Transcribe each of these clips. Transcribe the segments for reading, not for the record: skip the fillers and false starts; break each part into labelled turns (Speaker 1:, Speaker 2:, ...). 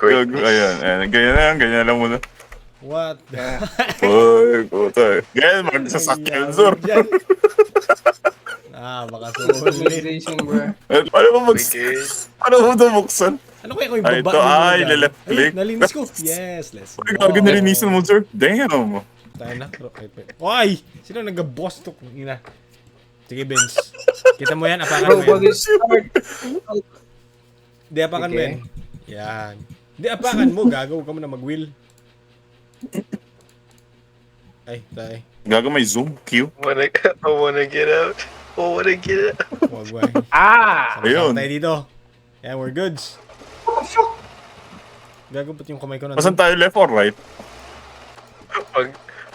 Speaker 1: Gago, ayan. Ganyan lang muna.
Speaker 2: What?
Speaker 1: Uy, puta. Ganyan, magsasakyan, sir.
Speaker 2: Baka sulit.
Speaker 3: Migration, bro.
Speaker 1: Paano mo paano mo ito buksan?
Speaker 2: Ano kaya kung
Speaker 1: Ay,
Speaker 2: ibaba
Speaker 1: ito,
Speaker 2: mo muna dyan?
Speaker 1: left click.
Speaker 2: Nalinis ko. Yes, let's go.
Speaker 1: Uy, gago, nilinisan mo, sir. Damn.
Speaker 2: Tayo na. Oy! Sino nag-boss to? Ina. Sige, Vince. Kita mo yan, apakan
Speaker 3: Bro,
Speaker 2: mo
Speaker 3: pag
Speaker 2: yan.
Speaker 3: start.
Speaker 2: Di, apakan mo
Speaker 3: Sige.
Speaker 2: yan. Yan. Di, apakan mo. Gago, huwag ka mo na mag-wheel. Ay, tayo.
Speaker 1: Gago, may zoom. Q.
Speaker 4: I wanna get out.
Speaker 2: Huwag, huwag.
Speaker 1: Ayun.
Speaker 2: Tayo dito. Yan, we're goods. Gago, ba't yung kamay ko na?
Speaker 1: Masan tayo, left or right?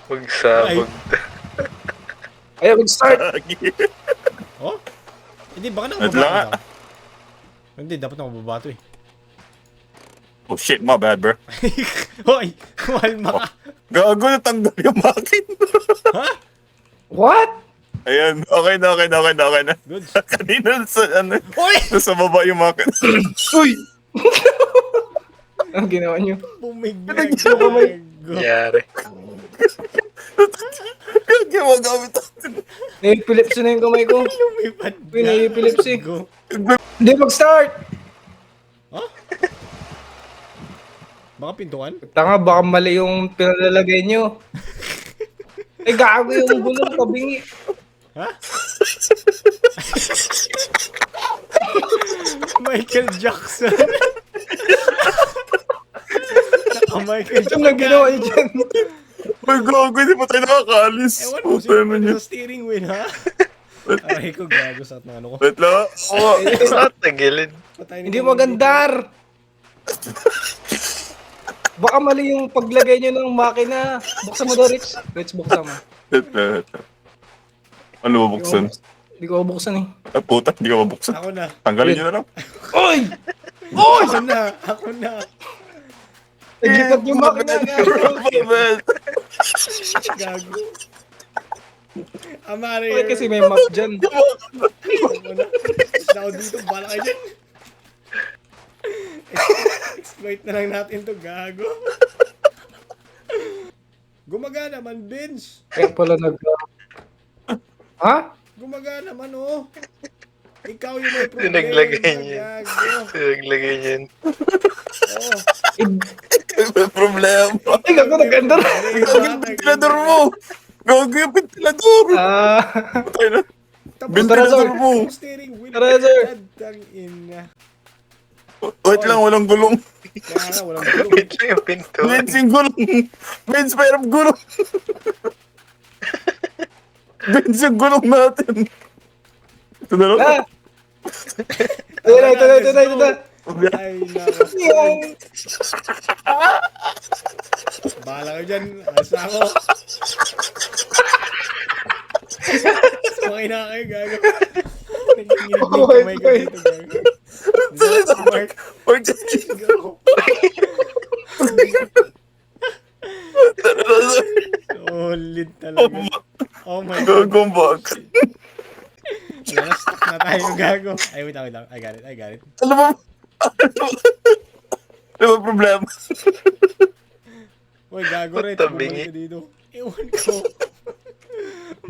Speaker 4: Magsabog.
Speaker 3: Ay, mag-start.
Speaker 2: Oh? Hindi, baka
Speaker 1: Wait lang,
Speaker 2: nakababa ka. Hindi, dapat nakababa to eh.
Speaker 1: Oh shit, my bad, bro.
Speaker 2: Hoy! Kumalma ka!
Speaker 1: Gago, natanggal yung makin.
Speaker 2: Ha?
Speaker 3: What?
Speaker 1: Ayan, okay na.
Speaker 2: Goods.
Speaker 1: Kanina
Speaker 2: Hoy!
Speaker 1: nasa baba yung makin.
Speaker 3: Uy! Ang ginawa niyo?
Speaker 2: Bumiglag. Gago.
Speaker 4: Yari.
Speaker 1: Gagamit natin.
Speaker 3: Naipilips na yung kamay ko.
Speaker 2: Lumipad.
Speaker 3: Uy, naipilips eh.
Speaker 2: Gago.
Speaker 3: Hindi, mag-start!
Speaker 2: Huh? Baka pintuan?
Speaker 3: Tanga, baka mali yung pinalalagay niyo. Ay, gago yung gulong, tabingi.
Speaker 2: Ha? Michael Jackson. Naka-Michael
Speaker 3: Ito na ginawa niyo dyan.
Speaker 1: May gago, hindi pa tayo nakakaalis.
Speaker 2: Ewan mo,
Speaker 1: Puta naman
Speaker 2: sino
Speaker 1: yun.
Speaker 2: sa steering wheel, ha? Aray ko, gago sa at ano ko.
Speaker 1: Wait lang. Oh,
Speaker 4: Sa tagilid.
Speaker 2: Patay
Speaker 3: Hindi magandar. Baka mali yung paglagay niyo ng makina. Buksan mo daw, Rich. Rich, buksan mo.
Speaker 1: wait lang. Ano mabuksan?
Speaker 3: Hindi ko buksan eh.
Speaker 1: Ah, puta, hindi ka mabuksan.
Speaker 2: Ako na.
Speaker 1: Tanggalin nyo na lang.
Speaker 3: Oy!
Speaker 2: Ako na. Ako na.
Speaker 3: Naglipat yung makina.
Speaker 2: Gago. Amari.
Speaker 3: Bakit kasi may map dyan?
Speaker 2: Ako na. Basta ako dito. Bala kayo dyan. Exploit na lang natin to, gago. Gumagana man, Vince.
Speaker 3: Kaya pala Ha?
Speaker 2: Gumagana man, oh. Ikaw yung may problema.
Speaker 4: Pinaglagay niya.
Speaker 2: Gago.
Speaker 4: Pinaglagay niya.
Speaker 2: Oh.
Speaker 1: May problema.
Speaker 3: Ay, gago, nagandar.
Speaker 1: Gago yung ventilador mo. Gago yung ventilador. Patay na. Ventilador mo.
Speaker 2: Steering wheel.
Speaker 3: Tara, sir.
Speaker 2: Tang ina.
Speaker 1: Wait lang, walang gulong.
Speaker 2: Kaya nga, walang gulong.
Speaker 4: Wait lang yung pinto.
Speaker 1: Vince yung gulong. Vince, mayroong gulong. Vince yung gulong natin. Ito na lang.
Speaker 3: Ah! Ito na.
Speaker 2: Ay, nako. Bahala ka dyan. Asa ako. Sumakay na kayo, gago. Nagkinginig yung kamay ko dito, gago. Mark,
Speaker 1: Or just
Speaker 2: go. Solid talaga. Oh my God.
Speaker 1: Gagong bag.
Speaker 2: Stuck na tayo, gago. Ay, wait lang. I got it.
Speaker 1: Ano ba? Ano ba problema?
Speaker 2: Uy, gago rin.
Speaker 4: Tabingi.
Speaker 2: Bumalik ka dito. Ewan ko.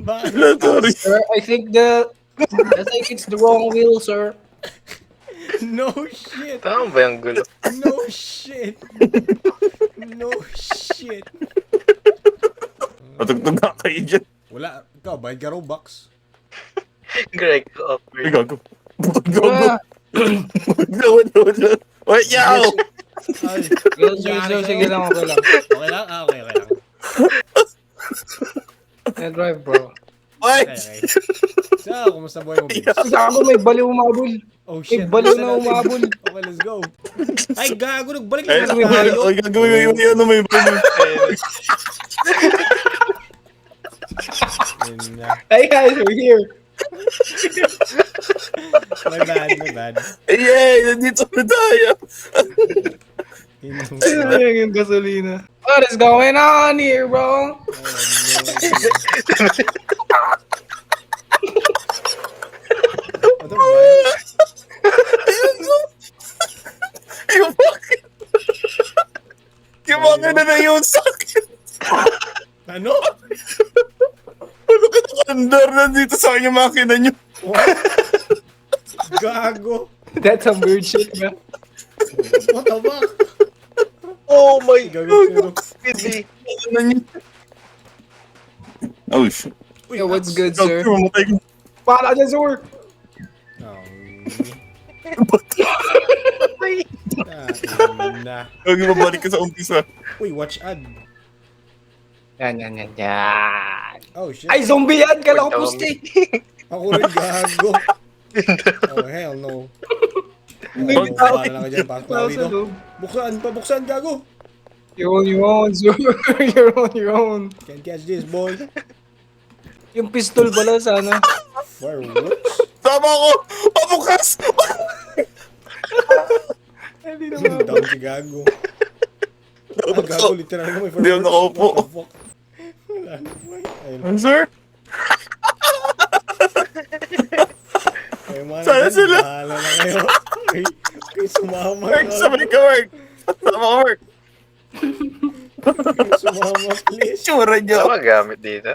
Speaker 2: Bakit?
Speaker 1: Sorry.
Speaker 3: Sir, I think it's the wrong wheel, sir.
Speaker 2: No shit.
Speaker 4: Tama ba yung gulo?
Speaker 2: No shit. No shit.
Speaker 1: Matugtog na kayo dyan.
Speaker 2: Wala. Ikaw, bayad ka Robux.
Speaker 4: Greg,
Speaker 1: Ay,
Speaker 4: offer.
Speaker 1: gago. Gago. Gago. Wait, yaw!
Speaker 2: Ay.
Speaker 3: Sige lang, okay lang.
Speaker 2: Okay lang? Okay lang.
Speaker 3: Yeah, drive, bro.
Speaker 1: Wait!
Speaker 2: Okay. So, kumusta buhay mo, Vince?
Speaker 3: Gago, may baliw umabol.
Speaker 2: Oh
Speaker 3: May
Speaker 2: shit.
Speaker 3: baliw
Speaker 2: bilisan
Speaker 3: na
Speaker 2: natin.
Speaker 3: umabol.
Speaker 2: Okay, let's go. Ay, gago. Nagbalik
Speaker 1: Ay,
Speaker 2: na tayo.
Speaker 1: ay, gagawin mo yun, may baliw.
Speaker 2: Yun na.
Speaker 3: Hey guys, we're here.
Speaker 2: My bad.
Speaker 1: Yay! Nandito na tayo!
Speaker 3: Sayang yung gasolina. What is going on here, bro?
Speaker 2: Ano ba?
Speaker 1: Yung bakit? makina na yun sa akin.
Speaker 2: Ano?
Speaker 1: Ano ka nakandar nandito sa akin yung makina nyo?
Speaker 2: What? Gago.
Speaker 3: That's some weird shit, man.
Speaker 2: What the fuck?
Speaker 4: Oh my
Speaker 2: Gago sino?
Speaker 4: Hindi.
Speaker 1: Makina nyo. Oh shit.
Speaker 2: Uy,
Speaker 3: Yo, what's good,
Speaker 1: Sir,
Speaker 3: sir?
Speaker 1: mamatay ka.
Speaker 3: Para dyan, sir!
Speaker 2: Oh,
Speaker 4: Ay.
Speaker 2: na.
Speaker 1: Huwag mabalik ka sa umpisa.
Speaker 2: Uy, watch ad.
Speaker 3: Yan.
Speaker 2: Oh shit.
Speaker 3: Ay, zombie yan! Kala ko pusti!
Speaker 2: Ako rin gago. Oh, hell no.
Speaker 3: May
Speaker 2: Oh,
Speaker 3: tao.
Speaker 2: bahala ka dyan. Pasok na dito. Buksan, gago.
Speaker 3: You're on your own, sir. You're on your own.
Speaker 2: Can't catch this, boy.
Speaker 3: Yung pistol pala sana.
Speaker 2: Fireworks?
Speaker 1: Tama ko! Pabukas!
Speaker 3: Hindi
Speaker 2: Down si gago. Ah, gago, literal nga may fireworks.
Speaker 1: Hindi ako nakaupo.
Speaker 2: What the fuck? Wala na, boy. Ayun.
Speaker 1: Sir?
Speaker 2: Ay, man,
Speaker 1: Sana sila.
Speaker 2: bahala na kayo. Okay, sumama.
Speaker 1: Mark, sabay ka, Mark! Tama ka, Mark!
Speaker 2: Okay, sumama, please.
Speaker 1: Tsura niya.
Speaker 4: Ano magamit dito?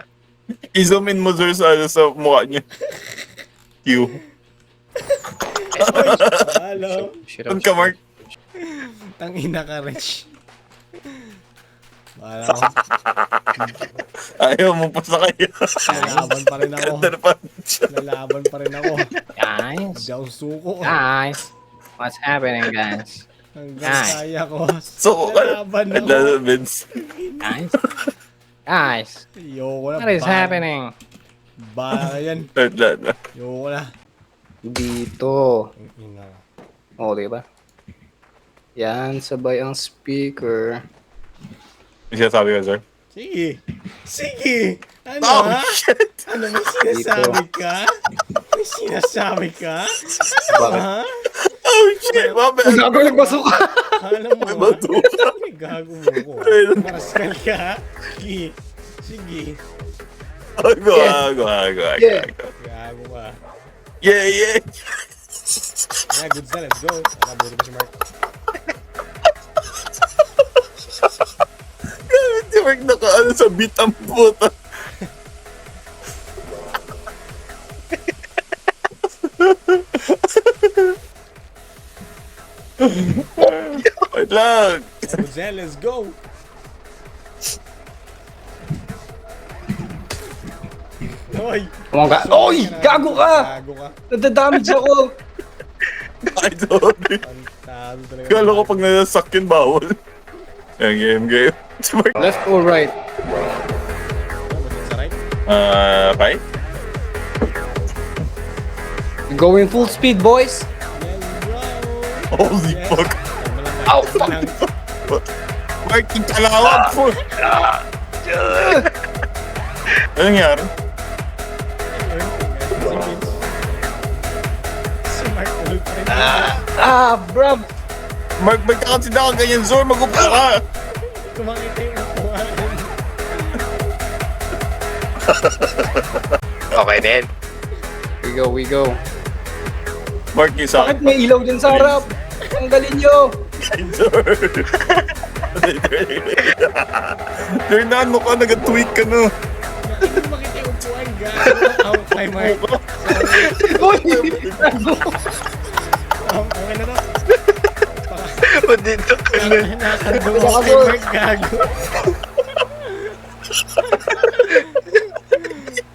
Speaker 1: I-zoom in mo, sir, sa mukha niya. Q.
Speaker 2: Hello.
Speaker 1: Saan ka, Mark?
Speaker 2: Tangina ka, Rich. Bahala ko.
Speaker 1: Ayaw mo pa sa kanya.
Speaker 2: Lalaban pa rin ako.
Speaker 1: Under punch.
Speaker 2: Lalaban pa rin ako.
Speaker 5: Guys,
Speaker 2: Hindi ako suko.
Speaker 5: guys, what's happening, guys?
Speaker 2: Hanggang kaya ko.
Speaker 1: So,
Speaker 2: Lalaban ako.
Speaker 1: Vince.
Speaker 5: Guys, guys,
Speaker 2: Ayoko na.
Speaker 5: what is happening?
Speaker 2: Bahala yan.
Speaker 1: Wala.
Speaker 2: Ayoko na.
Speaker 3: Dito.
Speaker 2: Ang ina.
Speaker 3: O, diba? Yan, sabay ang speaker.
Speaker 1: Yung sinasabi ko, sir.
Speaker 2: Sige. Ano
Speaker 1: Oh,
Speaker 2: ha?
Speaker 1: shit!
Speaker 2: Ano may sinasabi ka? May sinasabi ka?
Speaker 3: Bakit?
Speaker 2: Ha?
Speaker 1: Oh, shit! Mabel!
Speaker 3: Gago, nagpasok ka!
Speaker 2: Alam mo
Speaker 1: May
Speaker 2: ba?
Speaker 1: bato.
Speaker 2: May gago mo ko.
Speaker 1: Ayun.
Speaker 2: Marasal ka. Sige.
Speaker 1: Go.
Speaker 3: Yeah.
Speaker 2: Gago ka.
Speaker 1: Yeah.
Speaker 2: Yeah, good na. Let's go. Nakabuti pa si Mark.
Speaker 1: Gamit si Mark nakaano sa beat ang puta. Wait lang.
Speaker 2: Good na. Let's go. Hoy!
Speaker 3: Oy! Gago ka!
Speaker 2: Gago ka.
Speaker 3: Nadadamage ako!
Speaker 1: I don't know.
Speaker 2: Pantado talaga.
Speaker 1: Kala ko pag nasasakyan bawal. Game. Si Mark.
Speaker 3: Left or right?
Speaker 2: Sa right?
Speaker 1: Right?
Speaker 3: Going full speed, boys!
Speaker 2: Let's go!
Speaker 1: Holy
Speaker 2: Yes.
Speaker 1: fuck.
Speaker 2: Ow! Fuck!
Speaker 1: Mark, yung kalawag po. Ano nangyari?
Speaker 2: Si Mark tuloy pa rin.
Speaker 3: Ah, bruv!
Speaker 1: Mark, ba't ka kasi ganyan, Zor? Mag-upo ka.
Speaker 2: Kumakita yung upuan.
Speaker 4: Okay din.
Speaker 3: We go.
Speaker 1: Mark, yung sa
Speaker 3: Bakit may ilaw dyan sa harap? Ang galing nyo!
Speaker 1: Zor. Sir, na ano ka? Nag-tweak ka na.
Speaker 2: Hindi makita yung upuan. Gago. Out kay Mark.
Speaker 3: Uy!
Speaker 2: Okay na to.
Speaker 4: O dito ka na.
Speaker 2: Nakakandong ako kay Mark. Gago.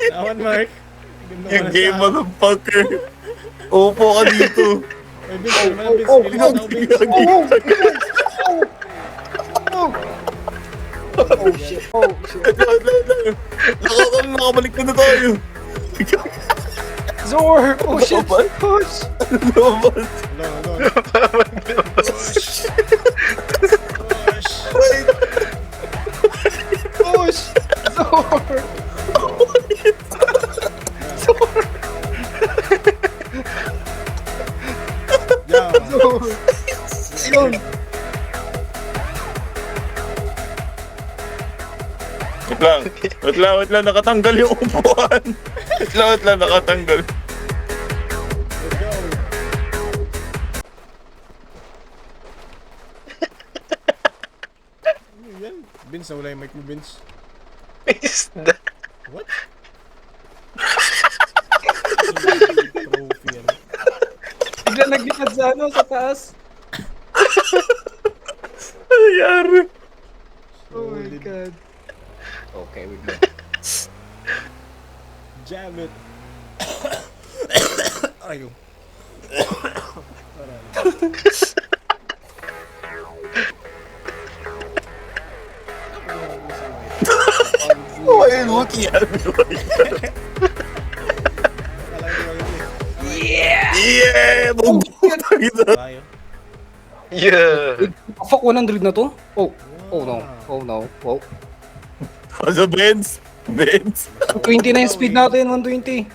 Speaker 2: Tawan, Mark. Ganda
Speaker 1: Yung
Speaker 2: pala
Speaker 1: game,
Speaker 2: sa-
Speaker 1: motherfucker. Upo ka dito.
Speaker 2: Ay, Vince, ano na, Vince? Bilis na ako, Vince.
Speaker 3: Oh shit.
Speaker 1: Nakabalik na tayo.
Speaker 3: Zor! Oh shit! Push!
Speaker 1: Lumabas.
Speaker 2: Hello. Push.
Speaker 1: Wait.
Speaker 3: Push! Zor!
Speaker 2: Yeah.
Speaker 3: Zor! Yun!
Speaker 1: Wait lang, nakatanggal yung upuan. Wait lang, nakatanggal.
Speaker 2: Let's go. dyan? Vince, nawala yung mic mo, Vince.
Speaker 4: Isda.
Speaker 2: What? Trophy yan.
Speaker 3: Bigla naglipad sa ano, sa taas.
Speaker 1: Nangyari.
Speaker 3: Oh my
Speaker 2: Solid.
Speaker 3: God.
Speaker 5: Okay, we go.
Speaker 2: Jam it. Ayaw.
Speaker 1: Oh, ayun, looking at me. Yeah! Boom!
Speaker 2: Tayo.
Speaker 4: Yeah.
Speaker 3: Fuck, 100 na to? Oh. Oh no. Oh no. Oh.
Speaker 1: Ano, Benz? Benz?
Speaker 3: 20 na yung speed natin, 120.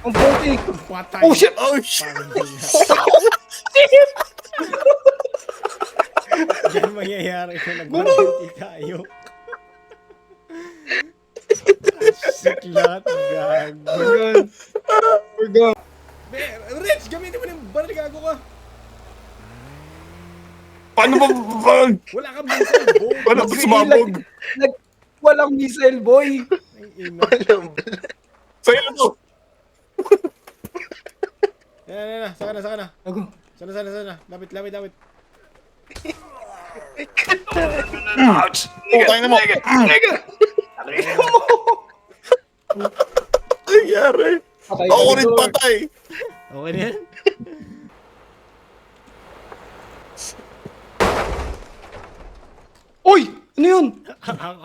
Speaker 3: Ang 40.
Speaker 2: Patay.
Speaker 3: Oh shit!
Speaker 1: Oh, shit!
Speaker 2: Yan mangyayari kung nag-150 tayo. Shit lahat, gago.
Speaker 3: We're gone. We're gone.
Speaker 2: Rich, gamitin mo na yung baril, gago ka.
Speaker 1: Paano ba?
Speaker 2: Wala kang missile, bo.
Speaker 1: Paano ba sumabog?
Speaker 3: Walang missile, boy.
Speaker 2: Ay, ina.
Speaker 4: Walang
Speaker 1: Sa'yo na to.
Speaker 2: Yan. Saka na.
Speaker 3: Ako.
Speaker 2: Sana. Lapit.
Speaker 1: Oh, tayo na mo. Nangyari.
Speaker 3: Patay
Speaker 1: Ako
Speaker 3: ka
Speaker 1: rin
Speaker 3: dito.
Speaker 1: patay.
Speaker 2: Okay na yan?
Speaker 3: Uy! Ano yun?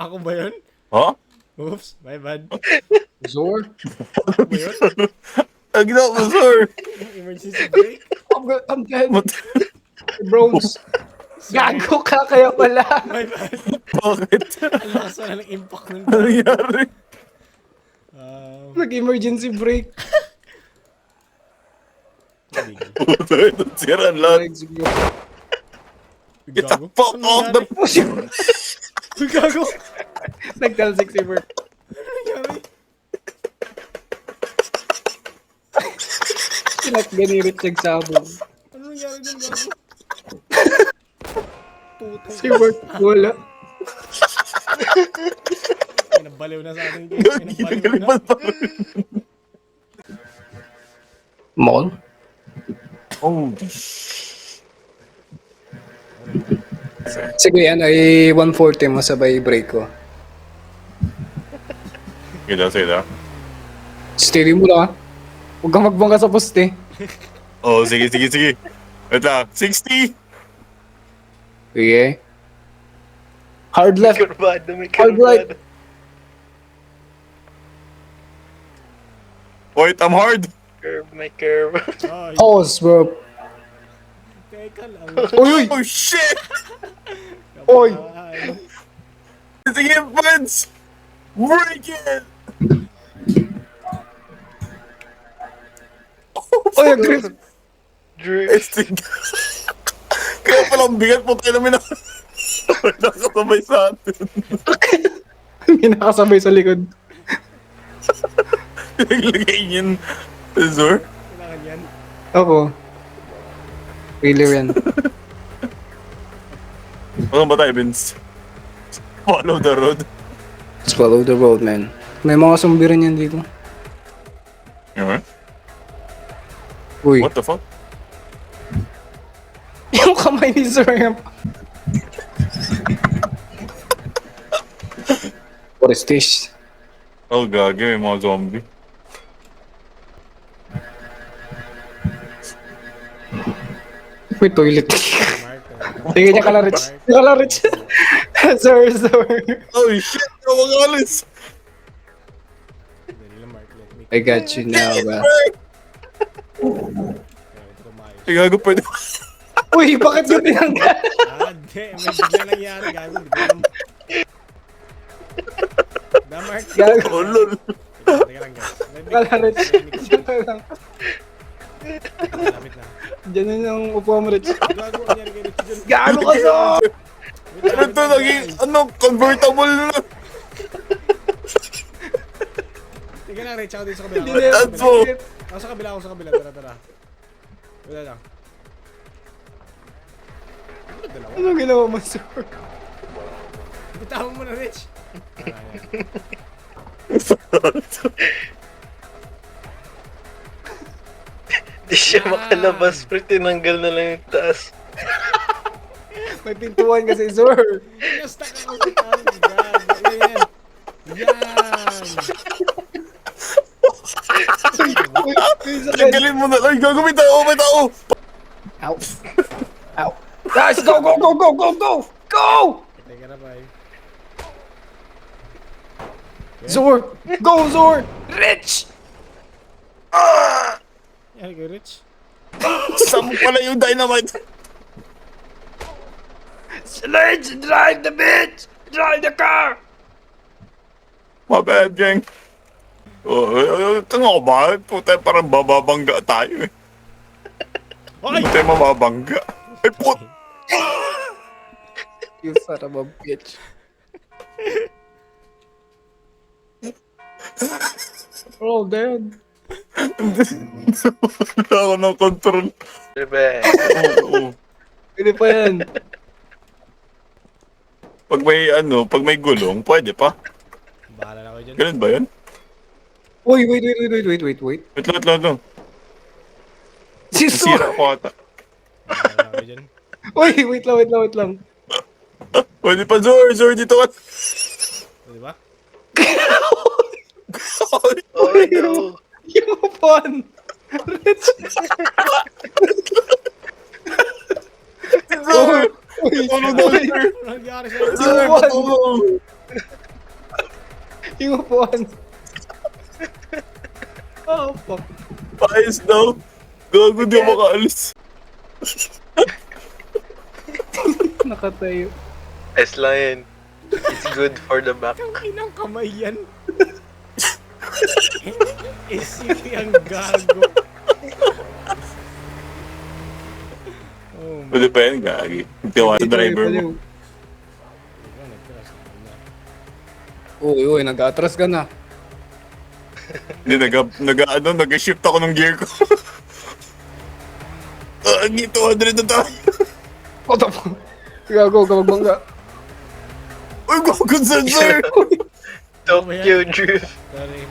Speaker 2: Ako ba yun?
Speaker 1: Ha?
Speaker 2: Oops, my bad.
Speaker 3: Zor?
Speaker 2: Ako ba yun?
Speaker 1: Ang ginawa mo, sir.
Speaker 2: Emergency brake?
Speaker 3: I'm dead. Bros. Gago ka kaya pala.
Speaker 2: My bad.
Speaker 1: Bakit?
Speaker 2: Ang lakas na ng impact ng
Speaker 1: Ano nangyari?
Speaker 3: Nag-emergency brake.
Speaker 1: Puto, ito sira lahat. Get the
Speaker 2: Gago.
Speaker 1: fuck off the...
Speaker 3: Oh shit!
Speaker 2: Uy, gago.
Speaker 3: Nag-talsik si Bert.
Speaker 2: Ano nangyari?
Speaker 3: Pinag-ganirit siyang sabong.
Speaker 2: Ano nangyari dun, gago? Putang.
Speaker 3: Si Bert, wala.
Speaker 2: Pinabaliw na sa atin. Pinabaliw na.
Speaker 3: Mall?
Speaker 1: Oh,
Speaker 3: Sige, yan ay 140 mo sabay break ko.
Speaker 1: sige na.
Speaker 3: Steady mo lang. Huwag kang magbangga sa poste.
Speaker 1: Oh, sige. Wait lang, 60.
Speaker 3: Sige. Hard left.
Speaker 4: Kurbado, may
Speaker 3: Hard right.
Speaker 4: kurbado.
Speaker 1: Wait, I'm hard.
Speaker 4: May curve.
Speaker 2: Ay,
Speaker 3: Pause, bro.
Speaker 2: teka lang.
Speaker 3: Uy, uy!
Speaker 1: Oh, shit.
Speaker 3: Oy!
Speaker 2: Ay.
Speaker 1: Sige, Vince. Break it.
Speaker 3: Uy, agree.
Speaker 4: Drew.
Speaker 1: Esting. Kaya palang bigat po tayo namin nakasabay sa atin.
Speaker 3: May nakasabay sa likod.
Speaker 1: Naglagay niyan. Sir?
Speaker 2: Kailangan yan.
Speaker 3: Ako. Really yan.
Speaker 1: Ano ba tayo, Vince? Follow the road.
Speaker 3: Let's follow the road, man. May mga zombie rin yan dito.
Speaker 1: Okay.
Speaker 3: Uy.
Speaker 1: What the fuck?
Speaker 3: Yung kamay ni Sir. What is this?
Speaker 1: Oh, gagi. May mga zombie.
Speaker 3: May toilet.
Speaker 2: Mark.
Speaker 3: Sige niya kala Rich. Kala Rich. Sir.
Speaker 1: Oh, shit. Ikaw ang alis.
Speaker 2: Dali lang, Mark. Let me.
Speaker 3: I got you now, bro.
Speaker 2: Kaya ito kumayos.
Speaker 1: Ay, gago pwede.
Speaker 3: Uy, bakit yun tinanggal?
Speaker 2: Ah, di. May bigla nangyari, gago. Di ko alam. Da, Mark.
Speaker 3: Gago.
Speaker 1: Oh, lol.
Speaker 2: Teka lang, guys. May
Speaker 3: Kala Rich.
Speaker 2: Malapit na.
Speaker 3: Diyan yun yung upo mo, Rich.
Speaker 2: Gago, ang nangyari kay Rich dyan.
Speaker 3: Gago ka so!
Speaker 1: Ano to, naging, convertible na.
Speaker 2: Teka lang, Rich. Ako din sa kabila.
Speaker 3: Hindi na yan.
Speaker 1: That's all.
Speaker 2: Ako sa kabila. Tara. Wala lang. Ano dalawa?
Speaker 3: Anong ginawa mo, Sir?
Speaker 2: Bitawan mo na, Rich. Ayan.
Speaker 4: Di siya makalabas, pero tinanggal na lang yung taas.
Speaker 3: May pintuan kasi, sir.
Speaker 2: Basta ka ko sa gago. Yan. Yan.
Speaker 1: Tanggalin mo na. Ay, gago, may tao, may tao.
Speaker 3: Ow. Ow. Guys, go, go, go, go, go, go! Go!
Speaker 2: Teka na, bye.
Speaker 3: Zor! Go, Zor! Rich!
Speaker 2: Yan, kay Rich.
Speaker 1: Saan mo pala yung dynamite?
Speaker 3: Let's drive the bitch! Drive the car!
Speaker 1: My bad, gang. Tango ko ba? Puta, parang bababangga tayo eh.
Speaker 2: Ay!
Speaker 1: Puta, mababangga. Ay, put!
Speaker 3: You son of a bitch. Oh, dead.
Speaker 1: Wala ako ng control.
Speaker 4: Revenge.
Speaker 1: Oo.
Speaker 3: Pwede pa yan.
Speaker 1: Pag may gulong, pwede pa.
Speaker 2: Bahala na kayo dyan.
Speaker 1: Ganun ba yun?
Speaker 3: Uy, wait.
Speaker 1: Wait lang.
Speaker 3: Si
Speaker 1: Nasira
Speaker 3: Zor!
Speaker 1: ko ata.
Speaker 2: Bahala na kayo dyan.
Speaker 3: Uy, wait lang.
Speaker 1: Pwede pa, Zor, dito ka.
Speaker 2: Pwede ba?
Speaker 4: Oh no.
Speaker 3: Yung upuan! Rich!
Speaker 1: Zor!
Speaker 3: Uy,
Speaker 1: Tulog
Speaker 3: uy,
Speaker 1: Zor!
Speaker 2: Ano nangyari sa'yo?
Speaker 1: Zor, patulong!
Speaker 3: yung upuan. Oh, fuck.
Speaker 1: Paayos daw. Gago, di ako makaalis.
Speaker 3: Nakatayo.
Speaker 4: S lang yun. It's good for the back.
Speaker 2: Ang inang kamay yan. Isip ang gago. Oh my
Speaker 1: Pwede pa yan, gagi. Tiwa sa driver mo.
Speaker 2: God, nagtras na.
Speaker 3: Uy, nag-atras ka na.
Speaker 1: Hindi, nag-shift ako ng gear ko. Gito, 200 na tayo.
Speaker 3: What the fuck? Gago ka magbangga.
Speaker 1: Uy, gago, sensor!
Speaker 4: Tokyo Drift.
Speaker 2: Sorry,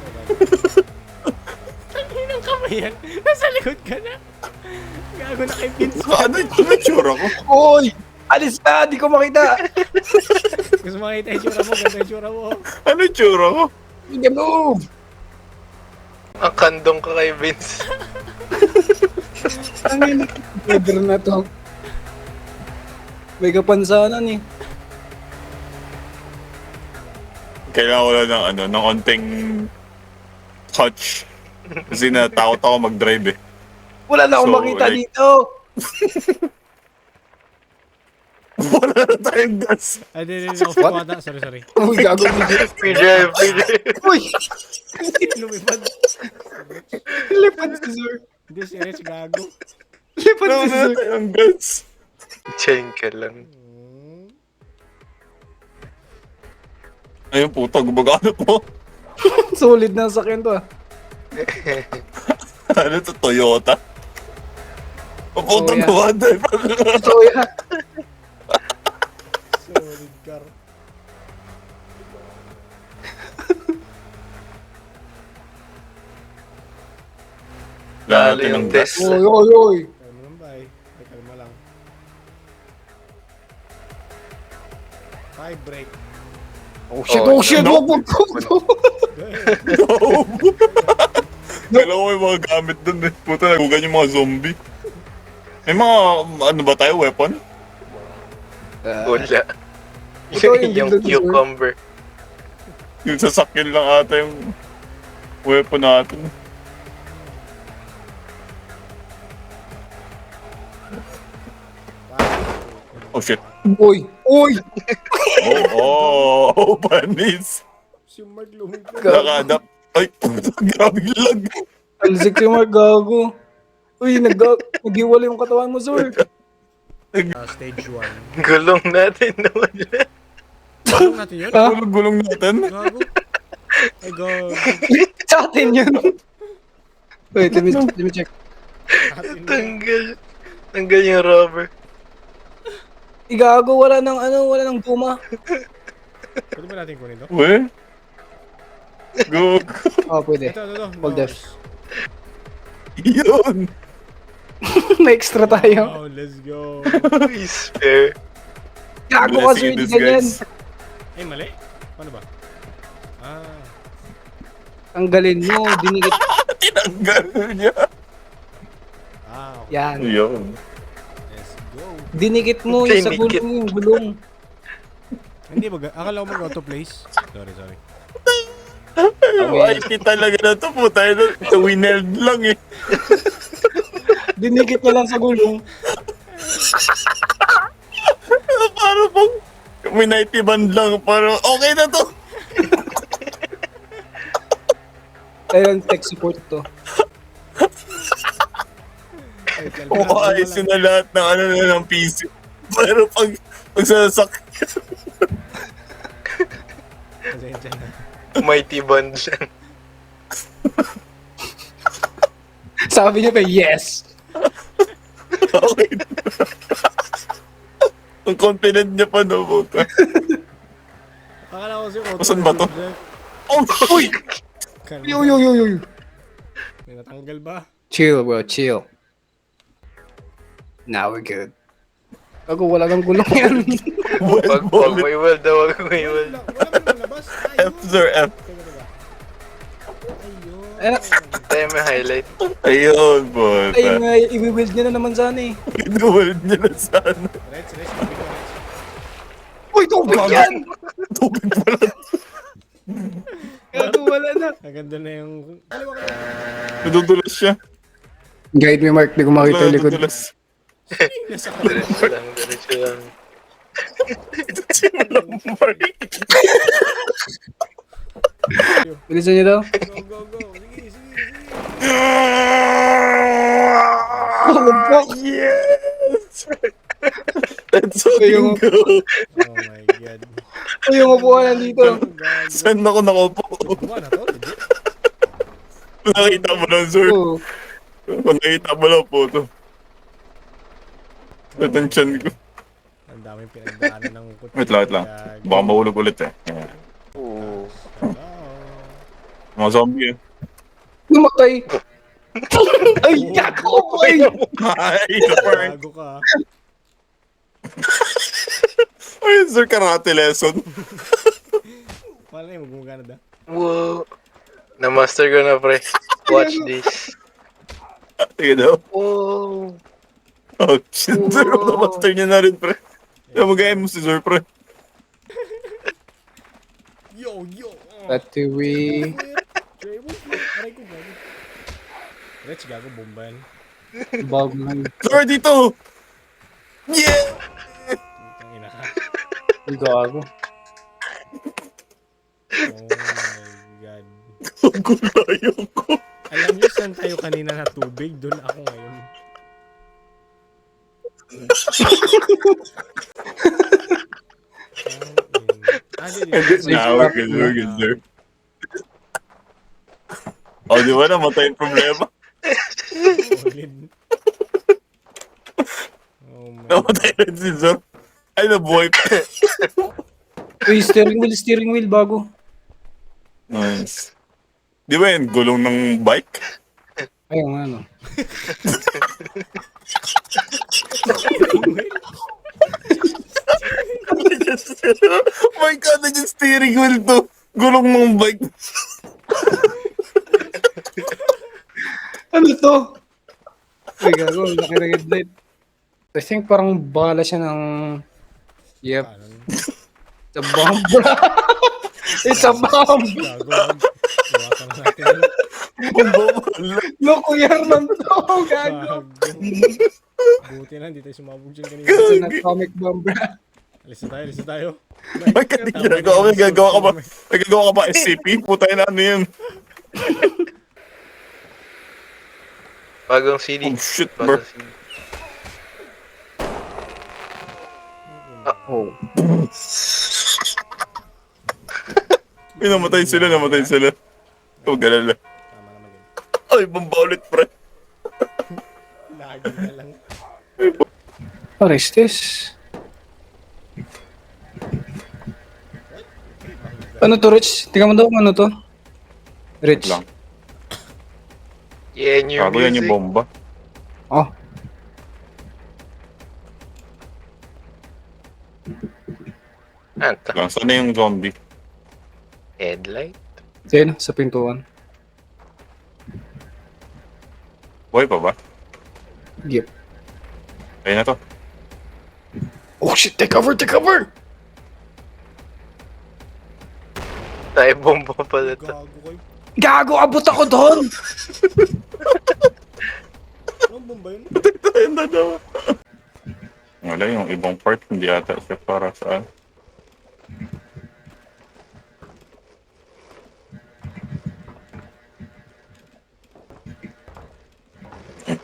Speaker 2: ang inang kamay yan. Nasa likod ka na. Gago na kay Vince.
Speaker 1: Ano yung tsura ko?
Speaker 3: Uy! Alis ka! Di ko makita!
Speaker 2: Gusto makita yung tsura mo, ganda yung tsura mo.
Speaker 1: Ano yung tsura ko?
Speaker 3: Hindi move!
Speaker 4: Ang kandong ka kay Vince.
Speaker 3: Ang ina. Weather na to. May kapansanan eh.
Speaker 1: Kailangan ko lang ng onting touch. Kasi natakot ako mag-drive eh.
Speaker 3: Wala na akong
Speaker 1: So,
Speaker 3: makita
Speaker 1: like-
Speaker 3: dito!
Speaker 1: Wala na tayong gas.
Speaker 2: Ay, hindi, off ko ata. Sorry.
Speaker 3: Uy, gago mo dito.
Speaker 4: Free drive, free drive.
Speaker 3: Uy!
Speaker 2: Lumipad.
Speaker 3: Lipad si Zor.
Speaker 2: Hindi, si Rich gago.
Speaker 3: Lipad
Speaker 1: Wala
Speaker 3: si
Speaker 1: na
Speaker 3: Zor.
Speaker 1: tayong gas.
Speaker 4: Chain ka lang.
Speaker 1: Ayun puta, gumagamit mo.
Speaker 3: Solid na sakyan to ah.
Speaker 1: Ano to, Toyota? Papunta
Speaker 3: Oh, yeah.
Speaker 1: na wanda eh.
Speaker 3: So yeah.
Speaker 2: Solid car.
Speaker 4: Lalo
Speaker 1: Lahat
Speaker 4: yung
Speaker 1: ng gas.
Speaker 4: Tesla.
Speaker 3: Uy.
Speaker 2: Kalma lang, bye. Ay, kalma lang. 5 break.
Speaker 3: Oh shit,
Speaker 4: Oh,
Speaker 3: wag.
Speaker 1: Kailangan ko yung mga gamit dun eh. Puta, nagugan yung mga zombie. May mga, ano ba tayo, weapon?
Speaker 4: Wala.
Speaker 3: Ito yung
Speaker 4: Yung
Speaker 3: dindot ni Zor.
Speaker 4: cucumber.
Speaker 1: Yung sasakyan lang ata yung weapon natin. Oh shit.
Speaker 3: Uy!
Speaker 1: Oh, panis.
Speaker 2: Si Mark lumipad.
Speaker 1: Naka-adapt. Ay, puta, grabe lag.
Speaker 3: Alsik si Mark, gago. Uy, nag-iwala yung katawan mo, Zor.
Speaker 2: Stage 1.
Speaker 4: Gulong natin na wala.
Speaker 2: Ano natin yun?
Speaker 3: Ha?
Speaker 1: Gulong natin.
Speaker 2: Gago. Ay, gago.
Speaker 3: Sa atin yun. Wait, let me check.
Speaker 2: Atin na.
Speaker 4: Tanggal. Tanggal yung rubber.
Speaker 3: Igago, wala nang guma.
Speaker 2: Pwede ba natin kunin to?
Speaker 1: We? Go.
Speaker 3: Oh, pwede.
Speaker 2: Ito.
Speaker 3: Hold F.
Speaker 1: Yun.
Speaker 3: May extra tayo.
Speaker 2: Oh, let's go.
Speaker 4: Is fair.
Speaker 3: Gago ka, sir,
Speaker 1: Blessing in
Speaker 3: hindi ganyan.
Speaker 1: disguise.
Speaker 2: Eh, mali? Paano ba? Ah.
Speaker 3: Tanggalin mo, dinikit.
Speaker 1: Tinanggal niya.
Speaker 2: Okay.
Speaker 3: Yan.
Speaker 1: Yun.
Speaker 2: Let's go.
Speaker 3: Dinikit mo yung sa
Speaker 4: Dinikit.
Speaker 3: gulong, yung gulong.
Speaker 2: Hindi ba? Akala ko mag-auto place. Sorry.
Speaker 1: Ay, talaga na to po tayo na. Wineld lang eh.
Speaker 3: Dinikit niya lang sa gulong.
Speaker 1: Para pang may 90 band lang. Para okay na to.
Speaker 3: Ayun, tech support to.
Speaker 1: Ayos na lahat ng ano na ng PC. Pero pag sasakyan.
Speaker 2: Pasensya na.
Speaker 4: Mighty band lang.
Speaker 3: Sabi niya pa, yes!
Speaker 1: Okay na. Ang confident niya pa no, puta.
Speaker 2: Akala ko si auto.
Speaker 1: Saan ba to? Oh, uy!
Speaker 3: Yo.
Speaker 2: May natanggal ba?
Speaker 3: Chill, bro, chill. Now we're good. Bago wala kang gulong yan.
Speaker 4: Wag may weld daw, wag may weld.
Speaker 2: Wala kang nalabas.
Speaker 1: F sir, F.
Speaker 2: Teka. Ayun.
Speaker 3: Ayun.
Speaker 4: Tayo may highlight.
Speaker 1: Ayun, puta.
Speaker 3: Ay nga, i-build niya na naman sana eh.
Speaker 1: Pinuwald niya na sana.
Speaker 2: Reds. Sabi ko, Reds.
Speaker 3: Uy, tubig yan!
Speaker 1: Tubig pala.
Speaker 3: Gago, wala na.
Speaker 2: Ang ganda na yung... Kaliwa ka na.
Speaker 1: Nadudulas siya.
Speaker 3: Guide me, Mark. Di ko makita yung likod.
Speaker 1: Nadudulas.
Speaker 2: Nasa kaliwa.
Speaker 4: Diretso lang.
Speaker 1: Ito si Malang Mark.
Speaker 3: Bilisan niyo daw.
Speaker 2: Go. Sige.
Speaker 1: Yes! Let's
Speaker 3: Ayun.
Speaker 1: fucking go.
Speaker 2: Oh my God.
Speaker 3: Uy, yung upuan nandito.
Speaker 2: Gago.
Speaker 1: Saan ako nakaupo?
Speaker 2: Buwan na to, legit.
Speaker 1: Nakita mo lang, sir.
Speaker 3: Oo.
Speaker 1: Nakita mo lang po ito. Attention ko.
Speaker 2: Ang daming pinagdaanan ng kutsyo.
Speaker 1: Wait lang. Baka mahulog ulit eh.
Speaker 4: Oo.
Speaker 1: Mga zombie eh.
Speaker 3: Namatay. Ay, gago, boy!
Speaker 1: Ay, napar.
Speaker 2: Gago ka.
Speaker 1: Ay, sir, karate lesson.
Speaker 2: Paano yung magmumagana da?
Speaker 4: Wow. Na-master ko na, pre. Watch this.
Speaker 1: Sige daw.
Speaker 4: Wow.
Speaker 1: Oh, shit, sir. Master niya na rin, pre. Mag-aim mo si sir, pre.
Speaker 2: Yo!
Speaker 3: Battery.
Speaker 2: Aray ko, gago. Reds, gago, bomba yan.
Speaker 3: Bago man.
Speaker 1: Sir, dito! Yeah!
Speaker 2: Putang ina ka.
Speaker 3: Ay, gago.
Speaker 2: Oh my God.
Speaker 1: Gulayo ko.
Speaker 2: Alam niyo saan tayo kanina na tubig? Doon ako ngayon.
Speaker 1: We're good, sir. Oh, di ba namatay yung problema?
Speaker 2: Solid. Oh my God.
Speaker 1: Namatay rin si sir. Ay, nabuhay pa.
Speaker 3: Uy, steering wheel, bago.
Speaker 1: Nice. Di ba yung gulong ng bike?
Speaker 3: Ayun, ano.
Speaker 1: My God, nandiyan steering wheel to. Gulong ng bike.
Speaker 3: Ano to? Uy, gago, laki ng headlight. I think parang bala siya ng... Yep, it's a bomb. It's a bomb!
Speaker 2: Gago, iwasan na natin yun.
Speaker 3: Loko yarman to, gago.
Speaker 2: Gago. Buti na, hindi tayo sumabog dyan kanina.
Speaker 3: It's an atomic bomb, bro.
Speaker 2: Alis na tayo.
Speaker 1: May ginagawa ka ba? Nagagawa ka ba SCP? Putay na ano yun.
Speaker 4: Bagong CD.
Speaker 1: Oh shit, bro.
Speaker 4: Bagong CD.
Speaker 3: Oh.
Speaker 1: Ay, namatay sila. Oh, galala.
Speaker 2: Tama naman yun.
Speaker 1: Ay, bomba ulit, pre.
Speaker 2: Lagi na lang.
Speaker 3: What is this? Ano to, Rich? Tingnan mo daw kung ano to. Rich.
Speaker 1: lang.
Speaker 4: Yeah, new
Speaker 1: Gago yan yung
Speaker 4: music.
Speaker 1: bomba.
Speaker 3: Oh.
Speaker 4: Anta.
Speaker 1: Lang, saan na yung zombie?
Speaker 4: Headlight.
Speaker 3: Yan, sa pintuan.
Speaker 1: Buhay pa ba?
Speaker 3: Yep.
Speaker 1: Ayun na to.
Speaker 3: Oh shit, take cover, take cover!
Speaker 4: Tayo bomba pala to.
Speaker 2: Gago kayo.
Speaker 3: Gago, abot ako doon!
Speaker 2: Anong bomba yun?
Speaker 1: Ayun na daw. Wala, yung ibang part hindi ata siya para saan.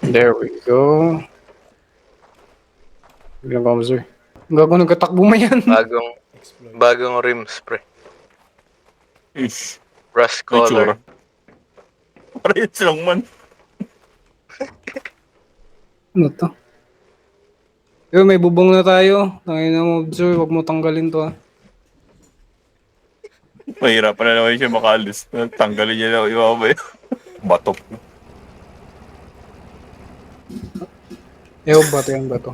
Speaker 3: There we go. Biglang ko, sir. Gago, nagkatakbo mo yan.
Speaker 2: Explode.
Speaker 4: Bagong rim spray.
Speaker 1: Ish.
Speaker 4: Rust
Speaker 1: May tsura.
Speaker 4: color.
Speaker 1: Para yun silang man.
Speaker 3: Ano to? Yo, may bubong na tayo. Tangina mo, sir. Huwag mo tanggalin to, ah.
Speaker 1: Mahirapan na naman siya makalis. Tanggalin niya na yung iba ba Batok.
Speaker 3: Yo, bato yan, bato.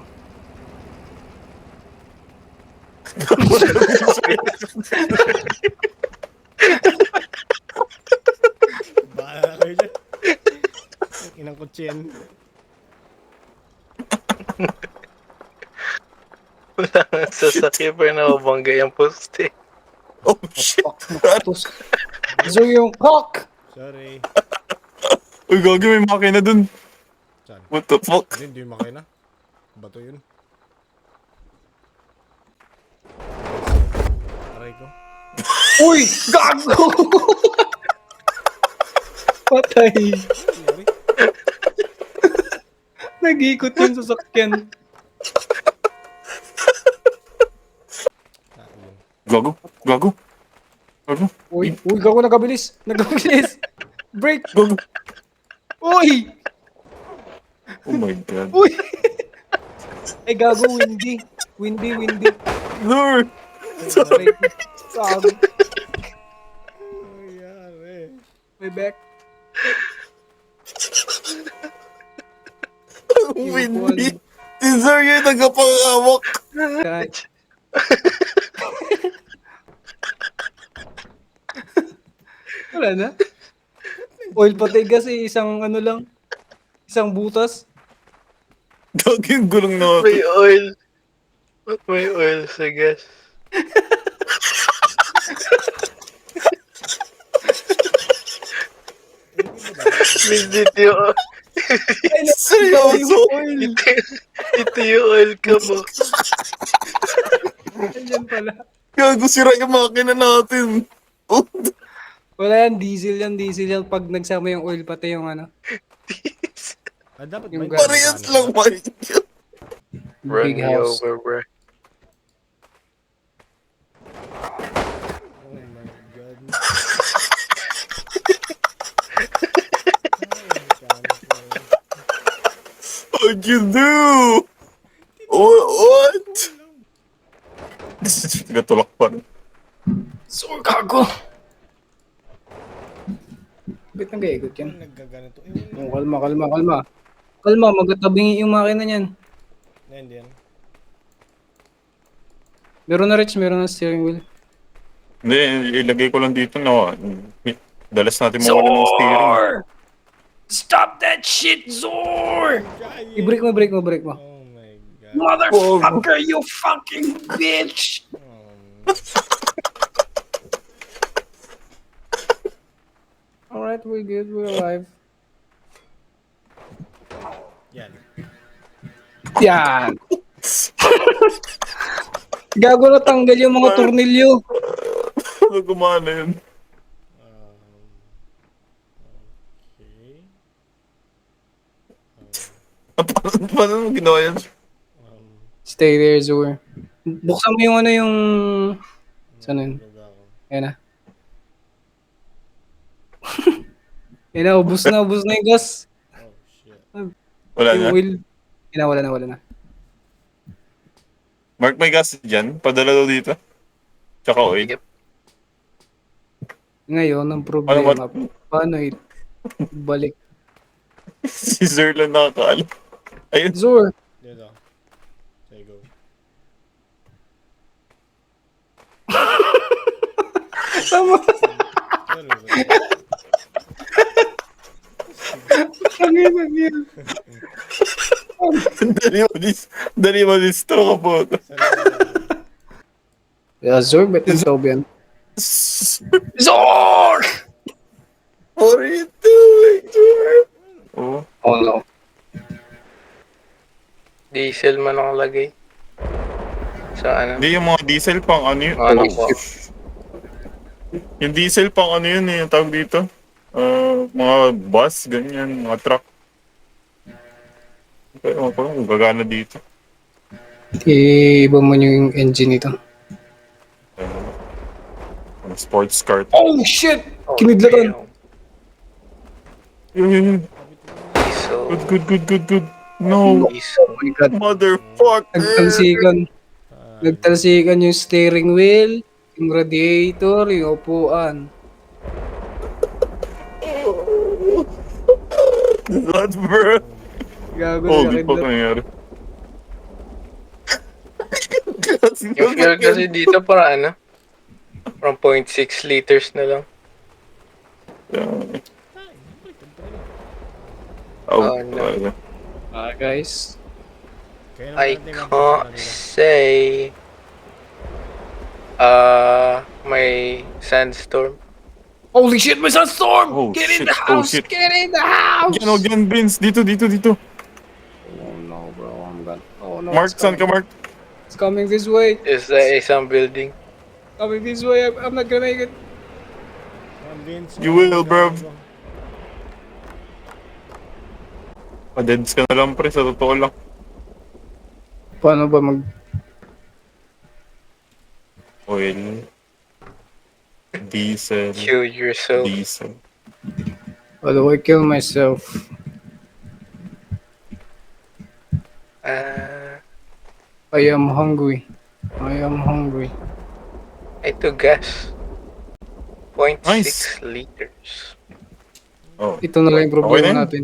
Speaker 2: Bahala na kayo dyan. Ang inang kutsin.
Speaker 4: Wala nga sasakyan pa na mabangga yung poste.
Speaker 1: Oh shit!
Speaker 3: Nakakatos. Sir, yung cock!
Speaker 2: Sorry.
Speaker 1: Uy, gagi, may makina dun.
Speaker 2: Saan?
Speaker 1: What the fuck?
Speaker 2: Hindi makina. Bato yun. Aray ko.
Speaker 3: Uy! Gago! Patay.
Speaker 2: Sorry.
Speaker 3: Nag-iikot yung sasakyan.
Speaker 2: Yun.
Speaker 1: Gago, gago. Gago,
Speaker 3: Uy, gago, nagabilis. Nagabilis. Break.
Speaker 1: gago.
Speaker 3: Uy!
Speaker 1: Oh my god.
Speaker 3: Uy! Ay, gago, windy. Windy.
Speaker 1: Lord!
Speaker 3: Sorry. Gago.
Speaker 2: Nangyari.
Speaker 3: May back.
Speaker 1: Windy! Si Sir yung nagkapangawak.
Speaker 3: Catch. Wala na. Oil patay kasi isang ano lang. Isang butas.
Speaker 1: Gago yung gulong na ako.
Speaker 4: May oil. Ba't may oil sa gas? Legit yung
Speaker 3: Ay,
Speaker 1: Seryoso?
Speaker 3: oil.
Speaker 4: ito yung oil ka mo.
Speaker 3: Ayan pala.
Speaker 1: Gago, sira yung makina natin. Oh,
Speaker 3: Wala yan, diesel yan. Pag nagsama yung oil pati yung ano.
Speaker 2: Ah, dapat
Speaker 3: Yung
Speaker 2: may
Speaker 3: gas.
Speaker 1: parehas lang, Mike.
Speaker 4: Run
Speaker 3: Big
Speaker 4: me
Speaker 3: house.
Speaker 4: over, bro.
Speaker 2: Oh my god.
Speaker 1: What'd you do? What? Gatulak pa rin.
Speaker 3: So, gago. Bakit nag-iikot yan?
Speaker 2: Nagkaganito.
Speaker 3: Oh, kalma. Kalma, magtatabingi yung makina niyan.
Speaker 2: Hindi yan.
Speaker 3: Meron na, Rich, meron na steering wheel.
Speaker 1: Hindi, ilagay ko lang dito na dalas natin mawala ng steering.
Speaker 3: Stop that shit, Zor! I-break mo.
Speaker 2: Oh my god.
Speaker 3: Motherfucker, you fucking bitch! Alright, we're good. We're alive.
Speaker 2: Yan.
Speaker 3: Yan! Gago na tanggal yung mga tornilyo.
Speaker 1: Ano gumana yun?
Speaker 2: Okay.
Speaker 1: Paano mo ginawa yan?
Speaker 3: Stay there, Zor. Buksan mo yung ano yung... Saan yun? Ayan na. Ayan na, ubus na yung gas.
Speaker 2: Oh shit.
Speaker 1: Wala
Speaker 3: Yung
Speaker 1: na.
Speaker 3: oil. Ayan na, wala na.
Speaker 1: Mark, may gas dyan. Padala daw dito. Tsaka oil.
Speaker 4: Yep.
Speaker 3: Ngayon, ang problema, paano balik?
Speaker 1: Si Sir lang nakakaalam. Ayun.
Speaker 3: Zor,
Speaker 2: Dito. Say go.
Speaker 3: tama. Ang ina.
Speaker 1: Dali mo distro ka po.
Speaker 3: Yeah, Zor, ba't yung tawag yan? Zor!
Speaker 1: What are you doing, Sir? Oh.
Speaker 3: Oh no.
Speaker 4: Diesel man ang lagay. Sa ano?
Speaker 1: Hindi, yung mga diesel pang ano yun.
Speaker 4: Ano po?
Speaker 1: Yung diesel pang ano yun yung tawag dito. Mga bus, ganyan, mga truck. Pero parang gagana dito.
Speaker 3: Iba mo yung engine nito.
Speaker 1: Mga sports car.
Speaker 3: Oh shit! Kinidlatan.
Speaker 1: Yun.
Speaker 4: Diesel.
Speaker 1: Good. No.
Speaker 4: Diesel.
Speaker 3: Oh my god.
Speaker 1: Motherfucker.
Speaker 3: Nagtalsikan yung steering wheel, yung radiator, yung upuan.
Speaker 1: What, bro?
Speaker 3: Gago
Speaker 1: Oh,
Speaker 3: na
Speaker 1: di pa nangyari.
Speaker 4: Yung fuel kasi dito para ano? From 0.6 liters na lang.
Speaker 1: Oh,
Speaker 4: no.
Speaker 3: Guys.
Speaker 2: Kaya
Speaker 4: I
Speaker 2: naman natin ang
Speaker 4: can't say may sandstorm.
Speaker 3: Holy shit, may sandstorm!
Speaker 1: Oh,
Speaker 3: Get in
Speaker 1: shit.
Speaker 3: the
Speaker 1: Oh,
Speaker 3: house!
Speaker 1: shit.
Speaker 3: Get in the house!
Speaker 1: Yan, Vince. Dito.
Speaker 3: Oh no, bro. I'm gonna... Oh no.
Speaker 1: Mark,
Speaker 3: it's
Speaker 1: saan ka,
Speaker 3: coming.
Speaker 1: Mark?
Speaker 3: It's coming this way.
Speaker 4: Is the isang building.
Speaker 3: Coming this way. I'm not gonna make it.
Speaker 2: Vince,
Speaker 1: You will, bro. Padeds ka na lang, pre. Sa totoo lang.
Speaker 3: Paano ba
Speaker 1: Oil. Diesel.
Speaker 4: Kill yourself.
Speaker 1: Diesel.
Speaker 3: How do I kill myself? I am hungry.
Speaker 4: Ito gas. 0.6
Speaker 1: Nice.
Speaker 4: liters.
Speaker 1: Oh.
Speaker 3: Ito na lang yung
Speaker 1: Okay
Speaker 3: problema
Speaker 1: na yun.
Speaker 3: natin.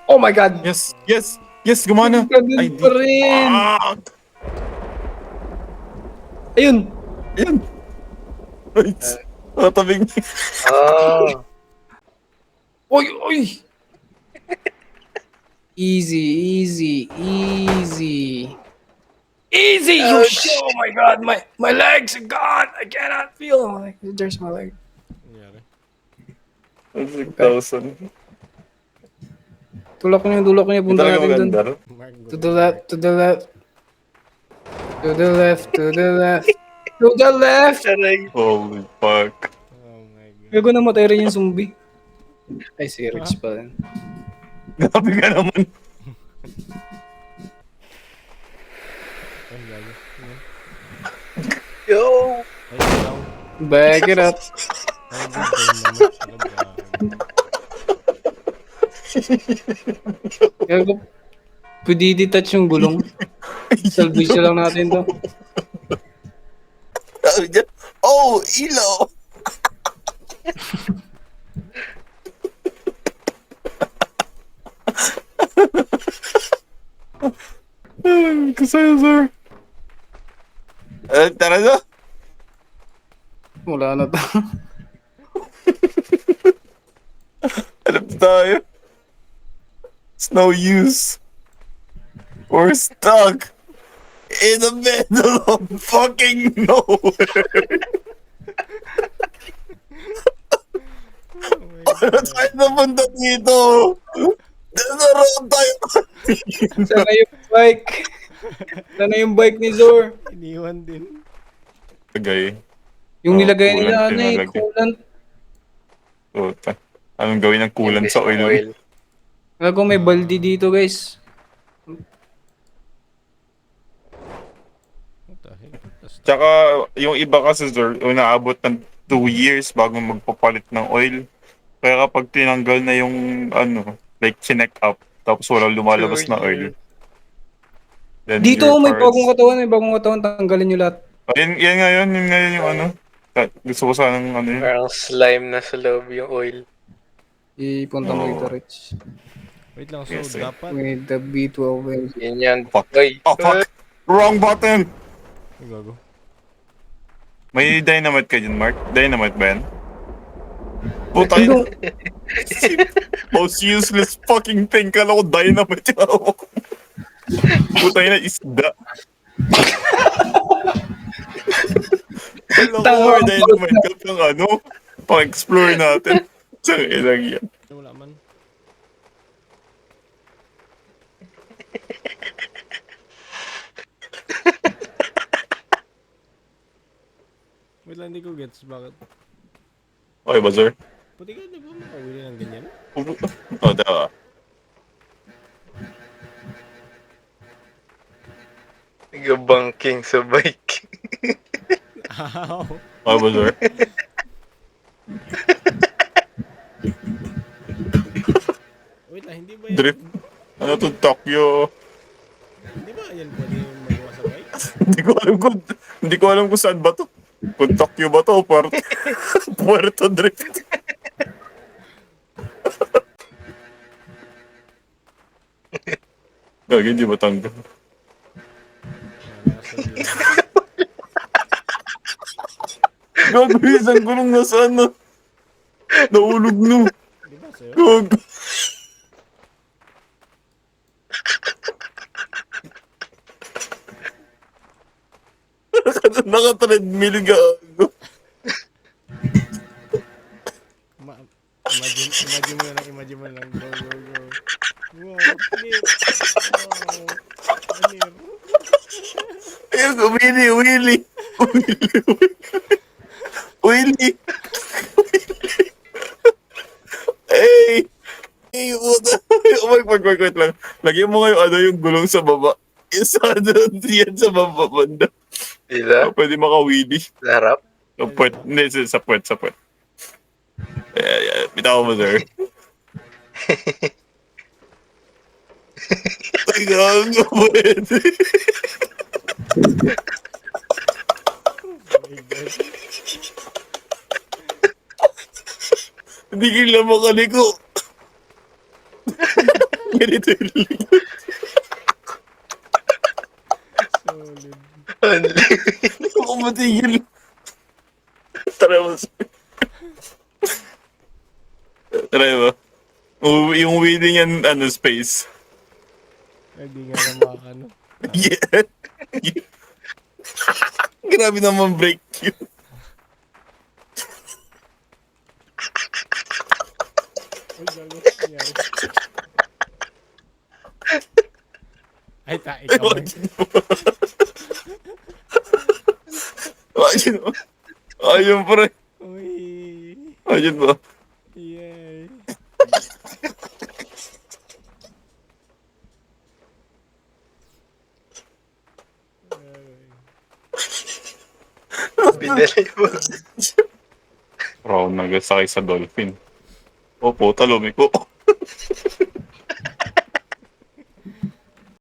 Speaker 3: Oh my god!
Speaker 1: Yes, gumana.
Speaker 3: Ganun pa rin.
Speaker 1: Fuck.
Speaker 3: Ayun!
Speaker 1: Yan. Right. Tatabing.
Speaker 4: Ah.
Speaker 3: Oy! Easy!
Speaker 4: Oh, shit.
Speaker 3: Oh my god! My legs are gone! I cannot feel them. There's my leg.
Speaker 2: Nangyari.
Speaker 1: 6,000.
Speaker 3: Tulak niyo,
Speaker 1: Hindi
Speaker 3: punta
Speaker 1: talaga
Speaker 3: natin dun.
Speaker 1: maganda.
Speaker 2: Mark, go.
Speaker 3: To the left. To the left!
Speaker 4: Aray.
Speaker 1: Holy fuck.
Speaker 2: Oh my god.
Speaker 3: Gago namatay rin yung zombie. Ay, si Rich pa rin.
Speaker 1: Grabe ka naman.
Speaker 2: Ay, gago.
Speaker 4: Yo!
Speaker 2: Ay, ikaw.
Speaker 3: Back it up.
Speaker 2: Ay, good game naman. Talaga.
Speaker 3: Gago. Pwede detach yung gulong. Salvage na lang natin to.
Speaker 1: Oh, ilo! Kasaya, sir. Tara na.
Speaker 3: Wala na to.
Speaker 1: Alam tayo. It's no use. We're stuck in the middle of fucking nowhere. Paano tayo napunta dito? Naroon tayo.
Speaker 3: Sana yung bike. Sana yung bike ni Zor.
Speaker 2: Iniwan din.
Speaker 1: Tagay.
Speaker 3: Yung
Speaker 1: Oh,
Speaker 3: nilagay
Speaker 1: coolant
Speaker 3: nila, ano eh,
Speaker 1: nilagay.
Speaker 3: coolant.
Speaker 1: Puta. Anong gawin ng coolant
Speaker 4: Imbis
Speaker 1: sa
Speaker 4: na
Speaker 1: oil?
Speaker 3: Gago, may baldi dito, guys.
Speaker 2: What the heck? That's
Speaker 1: Tsaka, yung iba kasi, sir, unaabot ng 2 years bago magpapalit ng oil. Kaya kapag tinanggal na yung, ano, like, chinek up, tapos walang lumalabas na oil. Then
Speaker 3: Dito,
Speaker 1: your
Speaker 3: may
Speaker 1: cars-
Speaker 3: bagong katawan, tanggalin nyo lahat.
Speaker 1: Yan nga yun nga yun yung ano. Gusto ko sanang ano yun.
Speaker 4: Parang slime na sa loob yung oil.
Speaker 3: Ipunta mo
Speaker 1: Oo.
Speaker 3: dito, Rich.
Speaker 2: Wait lang, so
Speaker 1: Yes, eh.
Speaker 2: dapat...
Speaker 3: With the B12 well.
Speaker 4: Yun yan.
Speaker 1: Fuck.
Speaker 4: Oy,
Speaker 1: Oh, fuck! Wrong button!
Speaker 2: Ay, gago.
Speaker 1: May dynamite ka dyan, Mark? Dynamite ba yan? Putay na. Most useless fucking thing. Kala ko dynamite yung hawak ko. Putay na isda. Kala ko may dynamite ka pang ano? Pang-explore natin. Saan ilang yan?
Speaker 2: Wala man. Wait lang, hindi ko gets. Bakit?
Speaker 1: Okay ba, sir?
Speaker 2: Pati ka, di ba makawili ng ganyan?
Speaker 1: Oh, dawa.
Speaker 4: nag-banking sa bike.
Speaker 2: Ow!
Speaker 1: Okay ba, sir?
Speaker 2: Wait lang, hindi ba yan?
Speaker 1: Drift. Ano to, Tokyo?
Speaker 2: Hindi ba yan pwede magawa sa bike?
Speaker 1: Hindi ko alam kung saan ba to. Kung Tokyo ba to o Puerto, Puerto Drift. Gagi, di ba tanggap? Gago, isang gulong na saan na. Naulog no.
Speaker 2: Di ba sa'yo?
Speaker 1: Gago. Naka-treadmill gago.
Speaker 2: Imagine mo lang, imagine mo lang. Go, go, go. Wow, flip. Wow. Anir.
Speaker 1: Ayun, Willy, Willy. Willy. Hey! Hey, puta. Oh my God, wait lang. Lagyan mo ngayon ano yung gulong sa baba. Isa doon yan sa baba banda.
Speaker 4: Dila?
Speaker 1: Pwede maka-wheelie.
Speaker 4: Sa harap?
Speaker 1: Sa puwet. Hindi, sa puwet, sa puwet. Bitaw mo, sir. Ay, gago, pwede. Hindi kila makaliko. Ganito yung likod.
Speaker 2: Solid.
Speaker 1: Hindi ko matigil. Tara mo, sir. Tara mo. Yung wheeling yan, ano, space.
Speaker 2: Ay, di nga naman ano.
Speaker 1: Yeah. Grabe naman break yun.
Speaker 2: Uy, gago. Nangyari. Ay, ikaw man.
Speaker 1: Ayun mo. Ayun pa rin.
Speaker 2: Uy.
Speaker 1: Ayun ba?
Speaker 2: Yay.
Speaker 4: Pinali mo.
Speaker 1: Bro, nagasakay sa dolphin. Opo, talumi ko.